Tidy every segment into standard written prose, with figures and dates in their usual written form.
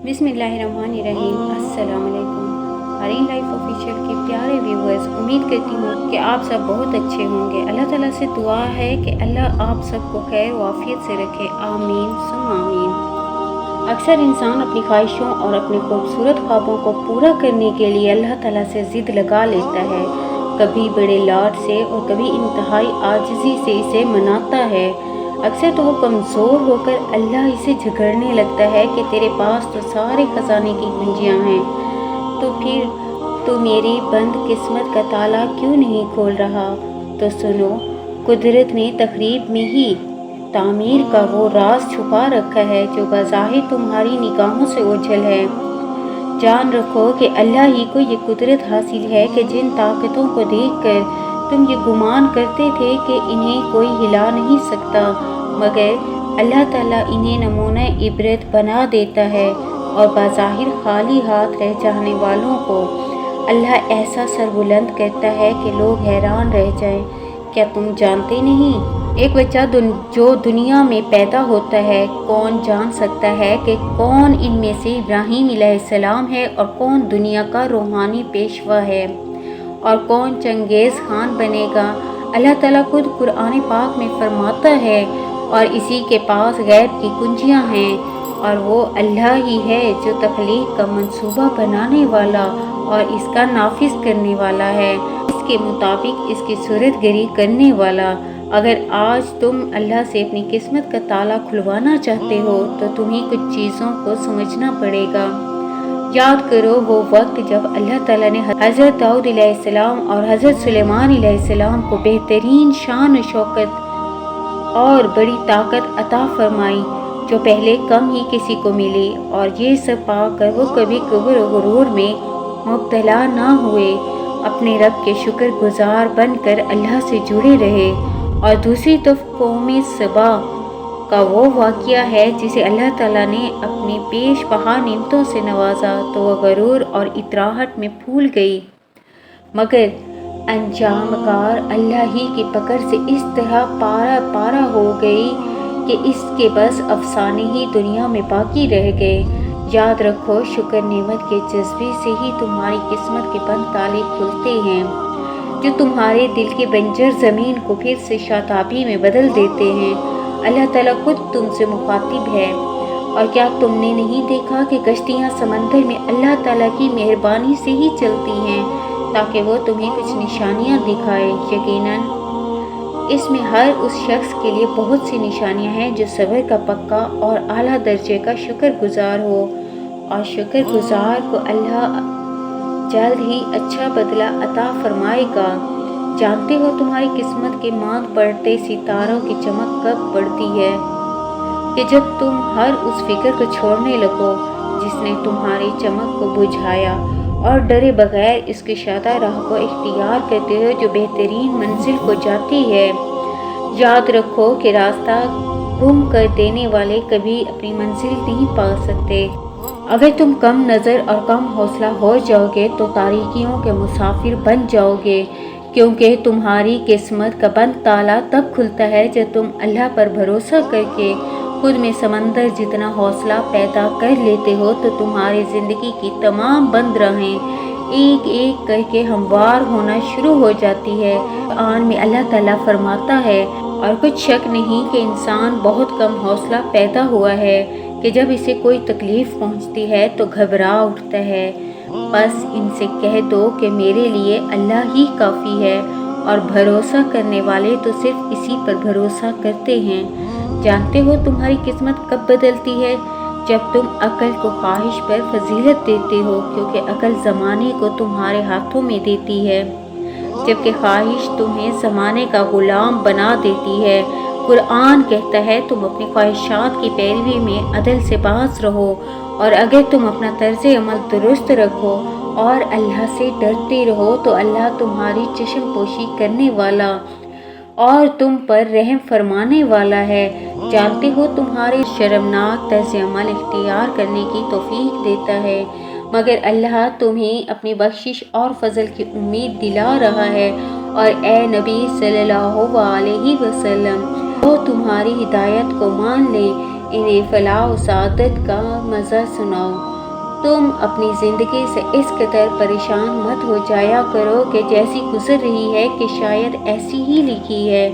बिस्मिल्लाहिर्रहमानिर्रहीम। अस्सलाम वालेकुम। हरीन लाइफ ऑफिशियल के प्यारे व्यूवर्स, उम्मीद करती हूँ कि आप सब बहुत अच्छे होंगे। अल्लाह ताला से दुआ है कि अल्लाह आप सबको खैर वाफियत से रखे। आमीन सुम आमीन। अक्सर इंसान अपनी ख्वाहिशों और अपने खूबसूरत ख्वाबों को पूरा करने के लिए अल्लाह ताला से ज़िद लगा लेता है, कभी बड़े लाड से और कभी इंतहाई आजिज़ी से इसे मनाता है। अक्सर तो वो कमज़ोर होकर अल्लाह इसे झगड़ने लगता है कि तेरे पास तो सारे ख़जाने की कुंजियाँ हैं, तो फिर तू मेरी बंद किस्मत का ताला क्यों नहीं खोल रहा। तो सुनो, कुदरत ने तकरीब में ही तामीर का वो राज छुपा रखा है जो बज़ाहिर तुम्हारी निगाहों से ओझल है। जान रखो कि अल्लाह ही को ये कुदरत हासिल है कि जिन ताकतों को देखकर तुम ये गुमान करते थे कि इन्हें कोई हिला नहीं सकता, मगर अल्लाह ताला इन्हें नमूना इबरत बना देता है और बाज़ाहिर खाली हाथ रह जाने वालों को अल्लाह ऐसा सर बुलंद करता है कि लोग हैरान रह जाएं। क्या तुम जानते नहीं, एक बच्चा जो दुनिया में पैदा होता है, कौन जान सकता है कि कौन इनमें से इब्राहीम अलैहिस्सलाम है और कौन दुनिया का रूहानी पेशवा है और कौन चंगेज़ खान बनेगा। अल्लाह ताला खुद कुरान पाक में फरमाता है, और इसी के पास गैब की कुंजियां हैं, और वो अल्लाह ही है जो तख्लीक का मंसूबा बनाने वाला और इसका नाफिज करने वाला है, इसके मुताबिक इसकी सूरतगरी करने वाला। अगर आज तुम अल्लाह से अपनी किस्मत का ताला खुलवाना चाहते हो तो तुम्हें कुछ चीज़ों को समझना पड़ेगा। याद करो वो वक्त जब अल्लाह ताला ने हज़रत दाऊद अलैहिस्सलाम और हज़रत सुलेमान अलैहिस्सलाम को बेहतरीन शान और शौकत और बड़ी ताकत अता फरमाई जो पहले कम ही किसी को मिली, और ये सब पाकर वो कभी किब्र और गुरूर में मुब्तला ना हुए, अपने रब के शुक्रगुजार बनकर अल्लाह से जुड़े रहे। और दूसरी तरफ कौम सबा का वो वाक़या है जिसे अल्लाह ताला ने अपने पेश बहा नेमतों से नवाजा तो वह गरूर और इतराहट में फूल गई, मगर अंजामकार अल्लाह ही की पकड़ से इस तरह पारा हो गई कि इसके बस अफसाने ही दुनिया में बाकी रह गए। याद रखो, शुक्र नेमत के जज्बे से ही तुम्हारी किस्मत के बंद ताले खुलते हैं, जो तुम्हारे दिल के बंजर ज़मीन को फिर से शाताबी में बदल देते हैं। अल्लाह ताला खुद तुमसे मुखातिब है। और क्या तुमने नहीं देखा कि कश्तियाँ समंदर में अल्लाह ताला की मेहरबानी से ही चलती हैं ताकि वो तुम्हें कुछ निशानियाँ दिखाए। यकीनन इसमें हर उस शख्स के लिए बहुत सी निशानियाँ हैं जो सब्र का पक्का और आला दर्जे का शुक्रगुजार हो, और शुक्रगुजार को अल्लाह जल्द ही अच्छा बदला अता फरमाएगा। जानते हो तुम्हारी किस्मत के मांग पड़ते सितारों की चमक कब पड़ती है कि जब तुम हर उस फिक्र को छोड़ने लगो जिसने तुम्हारी चमक को बुझाया, और डरे बगैर इसकी शादा राह को इख्तियार करते हो जो बेहतरीन मंजिल को जाती है। याद रखो कि रास्ता गुम कर देने वाले कभी अपनी मंजिल नहीं पा सकते। अगर तुम कम नज़र और कम हौसला हो जाओगे तो तारीकियों के मुसाफिर बन जाओगे, क्योंकि तुम्हारी किस्मत का बंद ताला तब खुलता है जब तुम अल्लाह पर भरोसा करके खुद में समंदर जितना हौसला पैदा कर लेते हो, तो तुम्हारी ज़िंदगी की तमाम बंद राहें एक एक करके हमवार होना शुरू हो जाती है। कुरान में अल्लाह ताला फरमाता है, और कुछ शक नहीं कि इंसान बहुत कम हौसला पैदा हुआ है कि जब इसे कोई तकलीफ़ पहुंचती है तो घबरा उठता है। बस इनसे कह दो कि मेरे लिए अल्लाह ही काफ़ी है, और भरोसा करने वाले तो सिर्फ इसी पर भरोसा करते हैं। जानते हो तुम्हारी किस्मत कब बदलती है? जब तुम अक्ल को ख्वाहिश पर फजीलत देते हो, क्योंकि अक्ल ज़माने को तुम्हारे हाथों में देती है, जबकि ख्वाहिश तुम्हें ज़माने का ग़ुलाम बना देती है। कुरान कहता है तुम अपनी ख्वाहिशात की पैरवी में अदल से बाज रहो, और अगर तुम अपना तर्ज अमल दुरुस्त रखो और अल्लाह से डरते रहो तो अल्लाह तुम्हारी चश्म पोशी करने वाला और तुम पर रहम फरमाने वाला है। जानते हो तुम्हारे शर्मनाक तर्ज अमल इख्तियार करने की तौफीक देता है, मगर अल्लाह तुम्हें अपनी बख्शिश और फजल की उम्मीद दिला रहा है। और ए नबी सल्लल्लाहु अलैहि वसल्लम, वो तुम्हारी हिदायत को मान ले, इन्हें फलाह और सादत का मज़ा सुनाओ। तुम अपनी ज़िंदगी से इस कदर परेशान मत हो जाया करो कि जैसी गुजर रही है कि शायद ऐसी ही लिखी है,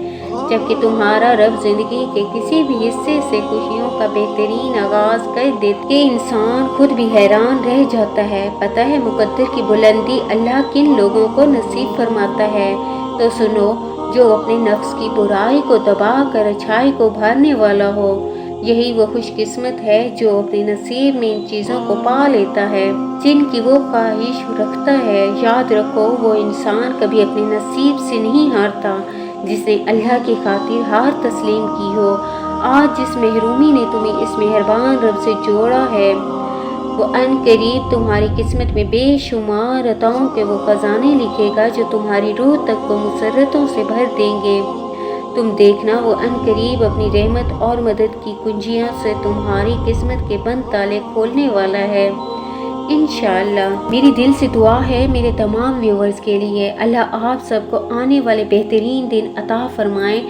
जबकि तुम्हारा रब ज़िंदगी के किसी भी हिस्से से खुशियों का बेहतरीन आगाज़ कर देता कि इंसान खुद भी हैरान रह जाता है। पता है मुकद्दर की बुलंदी अल्लाह किन लोगों को नसीब फरमाता है? तो सुनो, जो अपने नफ्स की बुराई को दबा कर अच्छाई को भरने वाला हो। यही वो खुशकिस्मत है जो अपने नसीब में इन चीज़ों को पा लेता है जिनकी वो ख्वाहिश रखता है। याद रखो, वो इंसान कभी अपने नसीब से नहीं हारता जिसने अल्लाह की खातिर हार तस्लीम की हो। आज जिस महरूमी ने तुम्हें इस मेहरबान रब से जोड़ा है, वो अनकरीब तुम्हारी किस्मत में बेशुमार अताओं के वो खजाने लिखेगा जो तुम्हारी रूह तक को मुसर्रतों से भर देंगे। तुम देखना, वो अनकरीब अपनी रहमत और मदद की कुंजियां से तुम्हारी किस्मत के बंद ताले खोलने वाला है इंशाअल्लाह। मेरी दिल से दुआ है मेरे तमाम व्यूवर्स के लिए, अल्लाह आप सबको आने वाले बेहतरीन दिन अता फरमाए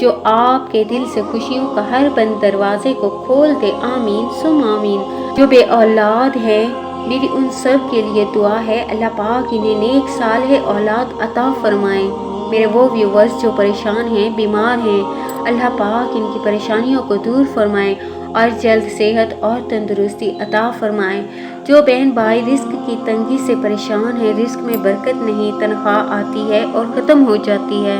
जो आपके दिल से खुशियों का हर बंद दरवाजे को खोल दे। आमीन सुम आमीन। जो बे औलाद है, मेरी उन सब के लिए दुआ है अल्लाह पाक इन्हें नेक सालेह औलाद अता फरमाए। मेरे वो व्यूवर्स जो परेशान हैं, बीमार हैं, अल्लाह पाक इनकी परेशानियों को दूर फरमाए और जल्द सेहत और तंदुरुस्ती अता फरमाए। जो बहन भाई रिस्क की तंगी से परेशान है, रिस्क में बरकत नहीं, तनख्वाह आती है और ख़त्म हो जाती है,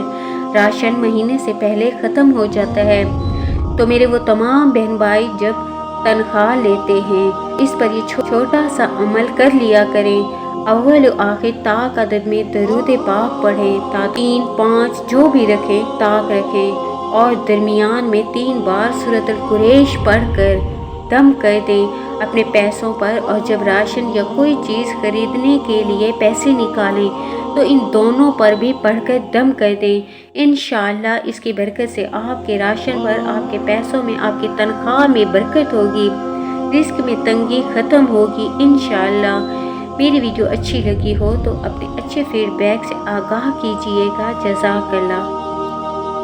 राशन महीने से पहले ख़त्म हो जाता है, तो मेरे वो तमाम बहन भाई जब तनख्वाह लेते हैं इस पर ये छोटा सा अमल कर लिया करें। अव्वल आखिर ताक अदद में दरूद पाक पढ़ें, 3 5 जो भी रखें ताक रखें और दरमियान में 3 बार सूरतुल कुरैश पढ़कर दम कर दें अपने पैसों पर। और जब राशन या कोई चीज़ खरीदने के लिए पैसे निकालें तो इन दोनों पर भी पढ़कर दम कर दें। इंशाअल्लाह इसकी बरकत से आपके राशन पर, आपके पैसों में, आपकी तनख्वाह में बरकत होगी, रिस्क में तंगी ख़त्म होगी इंशाअल्लाह। मेरी वीडियो अच्छी लगी हो तो अपने अच्छे फीडबैक से आगाह कीजिएगा। जज़ाकल्लाह।